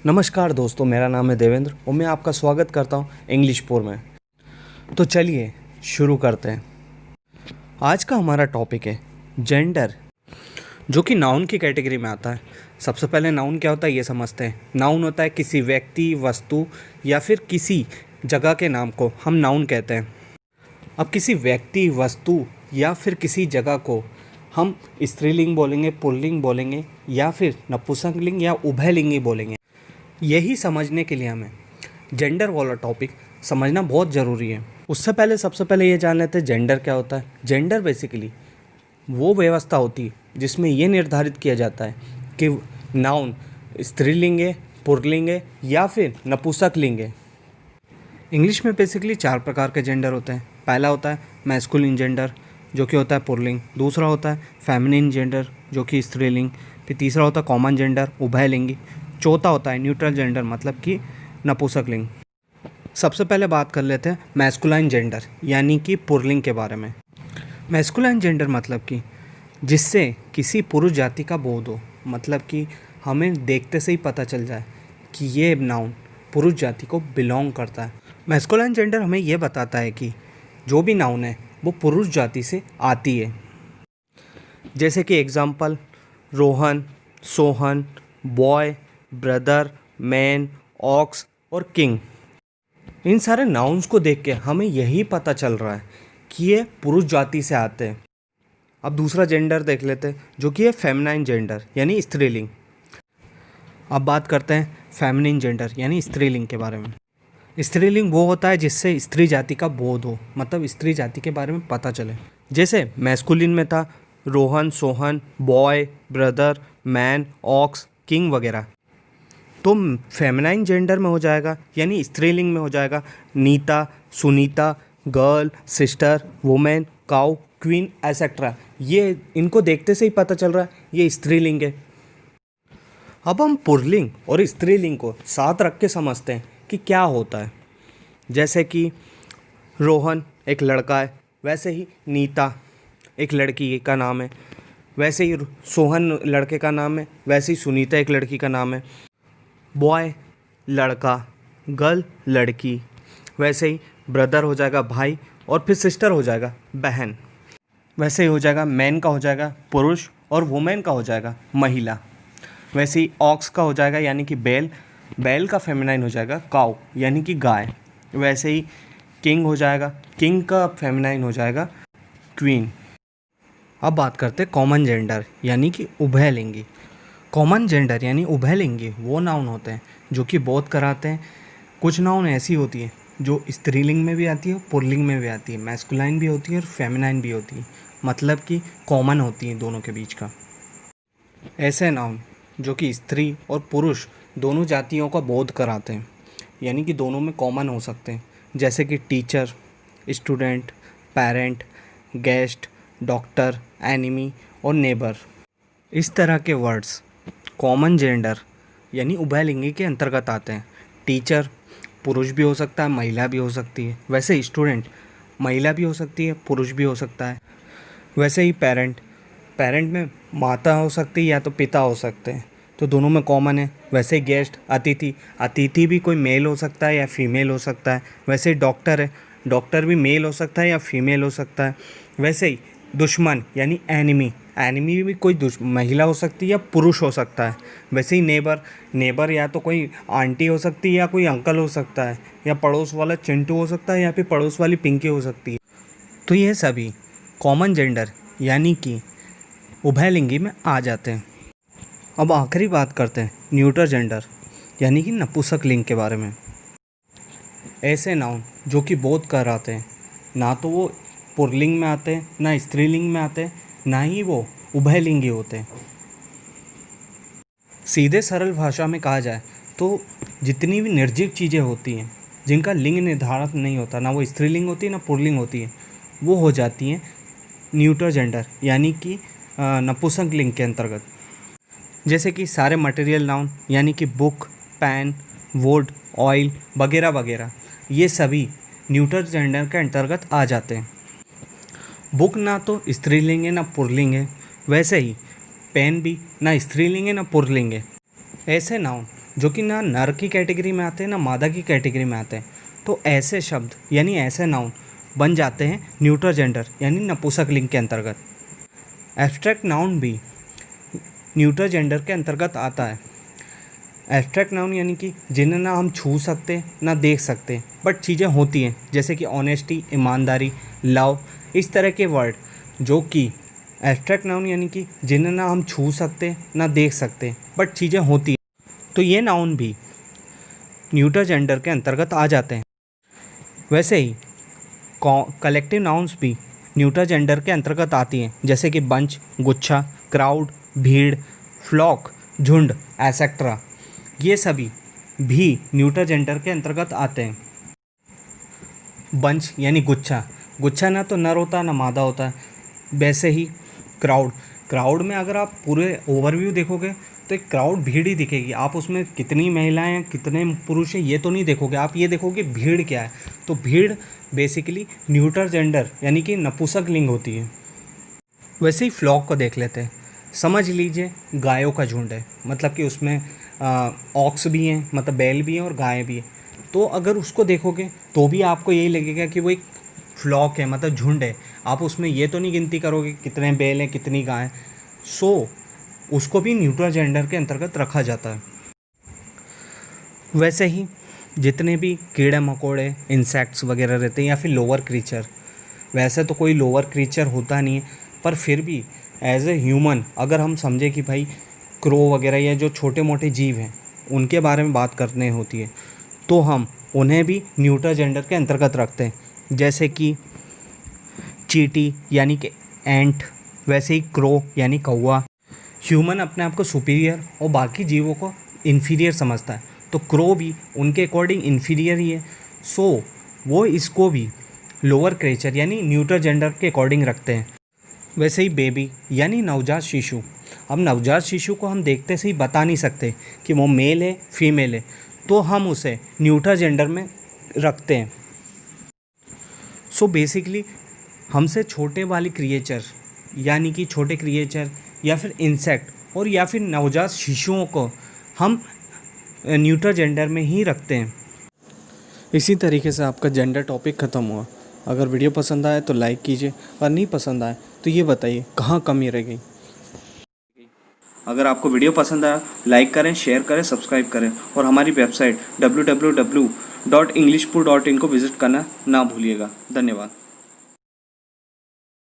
नमस्कार दोस्तों, मेरा नाम है देवेंद्र और मैं आपका स्वागत करता हूं इंग्लिश पोर में। तो चलिए शुरू करते हैं। आज का हमारा टॉपिक है जेंडर, जो कि नाउन की कैटेगरी में आता है। सबसे पहले नाउन क्या होता है ये समझते हैं। नाउन होता है किसी व्यक्ति, वस्तु या फिर किसी जगह के नाम को हम नाउन कहते हैं। अब किसी व्यक्ति, वस्तु या फिर किसी जगह को हम स्त्रीलिंग बोलेंगे, पुल्लिंग बोलेंगे या फिर नपुंसकलिंग या उभयलिंगी बोलेंगे। यही समझने के लिए हमें जेंडर वाला टॉपिक समझना बहुत ज़रूरी है। उससे पहले सबसे पहले ये जान लेते हैं जेंडर क्या होता है। जेंडर बेसिकली वो व्यवस्था होती है जिसमें ये निर्धारित किया जाता है कि नाउन स्त्रीलिंग है, पुल्लिंग है या फिर नपुंसकलिंग है। इंग्लिश में बेसिकली 4 प्रकार के जेंडर होते हैं। पहला होता है मैस्कुलिन जेंडर, जो कि होता है पुल्लिंग। दूसरा होता है फेमिनिन जेंडर, जो कि स्त्रीलिंग। फिर तीसरा होता है कॉमन जेंडर, उभयलिंगी। चौथा होता है न्यूट्रल जेंडर, मतलब कि नपुंसकलिंग। सबसे पहले बात कर लेते हैं मैस्कुलाइन जेंडर यानी कि पुल्लिंग के बारे में। मैस्कुलाइन जेंडर मतलब कि जिससे किसी पुरुष जाति का बोध हो, मतलब कि हमें देखते से ही पता चल जाए कि ये नाउन पुरुष जाति को बिलोंग करता है। मैस्कुलाइन जेंडर हमें ये बताता है कि जो भी नाउन है वो पुरुष जाति से आती है। जैसे कि example Rohan, Sohan, boy, brother, man, ox और किंग। इन सारे नाउन्स को देख के हमें यही पता चल रहा है कि ये पुरुष जाति से आते हैं। अब दूसरा जेंडर देख लेते हैं, जो कि है फेमिनाइन जेंडर यानी स्त्रीलिंग। अब बात करते हैं फेमिनिन जेंडर यानी स्त्रीलिंग के बारे में। स्त्रीलिंग वो होता है जिससे स्त्री जाति का बोध हो, मतलब स्त्री जाति के बारे में पता चले। जैसे मैस्कुलिन में था Rohan, Sohan, boy, brother, man, ox, king वगैरह। तो फेमिनाइन जेंडर में हो जाएगा यानी स्त्रीलिंग में हो जाएगा Nita, Sunita, girl, sister, women, cow, queen etcetera. ये इनको देखते से ही पता चल रहा है ये स्त्रीलिंग है। अब हम पुल्लिंग और स्त्रीलिंग को साथ रख के समझते हैं कि क्या होता है। जैसे कि रोहन एक लड़का है, वैसे ही नीता एक लड़की का नाम है, वैसे ही सोहन लड़के का नाम है, वैसे ही सुनीता एक लड़की का नाम है। बॉय लड़का, गर्ल लड़की, वैसे ही ब्रदर हो जाएगा भाई और फिर सिस्टर हो जाएगा बहन। वैसे ही हो जाएगा मैन का हो जाएगा पुरुष और वुमेन का हो जाएगा महिला। वैसे ही ऑक्स का हो जाएगा यानी कि बैल, बैल का फेमिनाइन हो जाएगा काउ यानी कि गाय। वैसे ही किंग हो जाएगा, किंग का फेमिनाइन हो जाएगा क्वीन। अब बात करते हैं कॉमन जेंडर यानी कि उभयलिंगी। कॉमन जेंडर यानी उभयलिंगी वो नाउन होते हैं जो कि बोध कराते हैं। कुछ नाउन ऐसी होती है जो स्त्रीलिंग में भी आती है, पुल्लिंग में भी आती है, मैस्कुलाइन भी होती है और फेमिनाइन भी होती है, मतलब कि कॉमन होती है दोनों के बीच का। ऐसे नाउन जो कि स्त्री और पुरुष दोनों जातियों का बोध कराते हैं, यानी कि दोनों में कॉमन हो सकते हैं। जैसे कि teacher, student, parent, guest, doctor, enemy और नेबर। इस तरह के वर्ड्स कॉमन जेंडर यानी उभयलिंगी के अंतर्गत आते हैं। टीचर पुरुष भी हो सकता है, महिला भी हो सकती है। वैसे स्टूडेंट महिला भी हो सकती है, पुरुष भी हो सकता है। वैसे ही पेरेंट, पेरेंट में माता हो सकती है या तो पिता हो सकते हैं, तो दोनों में कॉमन है। वैसे ही गेस्ट, अतिथि, अतिथि भी कोई मेल हो सकता है या फीमेल हो सकता है। वैसे ही डॉक्टर है, डॉक्टर भी मेल हो सकता है या फीमेल हो सकता है। वैसे ही दुश्मन यानी एनिमी, एनिमी भी कोई महिला हो सकती है या पुरुष हो सकता है। वैसे ही नेबर, नेबर या तो कोई आंटी हो सकती है या कोई अंकल हो सकता है, या पड़ोस वाला चिंटू हो सकता है या फिर पड़ोस वाली पिंकी हो सकती है। तो ये सभी कॉमन जेंडर यानी कि उभयलिंगी में आ जाते हैं। अब आखिरी बात करते हैं न्यूट्रल जेंडर यानी कि नपुंसकलिंग के बारे में। ऐसे नाउन जो कि बोध कराते हैं, ना तो वो पुल्लिंग में आते हैं, ना स्त्रीलिंग में आते हैं, ना ही वो उभयलिंगी होते हैं। सीधे सरल भाषा में कहा जाए तो जितनी भी निर्जीव चीज़ें होती हैं जिनका लिंग निर्धारित नहीं होता, ना वो स्त्रीलिंग होती है ना पुल्लिंग होती है, वो हो जाती हैं न्यूट्रल जेंडर यानी कि नपुंसकलिंग के अंतर्गत। जैसे कि सारे मटेरियल नाउन यानी कि बुक, पेन, वुड, ऑयल वगैरह वगैरह, ये सभी न्यूटर जेंडर के अंतर्गत आ जाते हैं। बुक ना तो स्त्रीलिंग है ना पुल्लिंग है, वैसे ही पेन भी ना स्त्रीलिंग है ना पुल्लिंग है। ऐसे नाउन जो कि ना नर की कैटेगरी में आते हैं ना मादा की कैटेगरी में आते हैं, तो ऐसे शब्द यानी ऐसे नाउन बन जाते हैं न्यूटर जेंडर यानी नपुंसक लिंग के अंतर्गत। एब्स्ट्रैक्ट नाउन भी न्यूटर जेंडर के अंतर्गत आता है। एब्स्ट्रैक्ट नाउन यानी कि जिन्हें ना हम छू सकते ना देख सकते बट चीज़ें होती हैं, जैसे कि ऑनेस्टी, ईमानदारी, लव, इस तरह के वर्ड जो कि एब्स्ट्रैक्ट नाउन यानी कि जिन्हें ना हम छू सकते ना देख सकते बट चीज़ें होती हैं, तो ये नाउन भी न्यूटर जेंडर के अंतर्गत आ जाते हैं। वैसे ही कलेक्टिव नाउन्स भी न्यूटर जेंडर के अंतर्गत आती हैं, जैसे कि बंच, गुच्छा, क्राउड, भीड़, फ्लॉक, झुंड, एसेट्रा, ये सभी भी न्यूटर जेंडर के अंतर्गत आते हैं। बंच यानी गुच्छा, गुच्छा ना तो नर होता ना मादा होता है। वैसे ही क्राउड में अगर आप पूरे ओवरव्यू देखोगे तो एक क्राउड भीड़ ही दिखेगी। आप उसमें कितनी महिलाएं हैं, कितने पुरुष हैं, ये तो नहीं देखोगे, आप ये देखोगे भीड़ क्या है। तो भीड़ बेसिकली न्यूटर जेंडर यानी कि नपुंसक लिंग होती है। वैसे ही फ्लॉक को देख लेते हैं। समझ लीजिए गायों का झुंड है, मतलब कि उसमें ऑक्स भी हैं, मतलब बैल भी हैं और गायें भी हैं। तो अगर उसको देखोगे तो भी आपको यही लगेगा कि वो एक फ्लॉक है, मतलब झुंड है। आप उसमें ये तो नहीं गिनती करोगे कितने बैल हैं, कितनी गायें। सो उसको भी न्यूटर जेंडर के अंतर्गत रखा जाता है। वैसे ही जितने भी कीड़े मकोड़े, इंसेक्ट्स वगैरह रहते हैं या फिर लोअर क्रीचर, वैसे तो कोई लोअर क्रीचर होता नहीं है, पर फिर भी एज ए ह्यूमन अगर हम समझे कि भाई क्रो वगैरह या जो छोटे मोटे जीव हैं उनके बारे में बात करनी होती है, तो हम उन्हें भी न्यूटर जेंडर के अंतर्गत रखते हैं, जैसे कि चींटी यानी कि एंट, वैसे ही क्रो यानी कौवा। ह्यूमन अपने आप को सुपीरियर और बाकी जीवों को इन्फीरियर समझता है, तो क्रो भी उनके अकॉर्डिंग इन्फीरियर ही है। सो वो इसको भी लोअर क्रीचर यानी न्यूटर जेंडर के अकॉर्डिंग रखते हैं। वैसे ही बेबी यानी नवजात शिशु, अब नवजात शिशु को हम देखते से ही बता नहीं सकते कि वो मेल है फीमेल है, तो हम उसे न्यूटर जेंडर में रखते हैं। सो बेसिकली हमसे छोटे वाली क्रिएचर यानी कि छोटे क्रिएचर या फिर इंसेक्ट और या फिर नवजात शिशुओं को हम न्यूटर जेंडर में ही रखते हैं। इसी तरीके से आपका जेंडर टॉपिक ख़त्म हुआ। अगर वीडियो पसंद आए तो लाइक कीजिए और नहीं पसंद आए तो ये बताइए कहाँ कमी रह गई। अगर आपको वीडियो पसंद आया लाइक करें, शेयर करें, सब्सक्राइब करें और हमारी वेबसाइट www.englishpur.in को विज़िट करना ना भूलिएगा। धन्यवाद।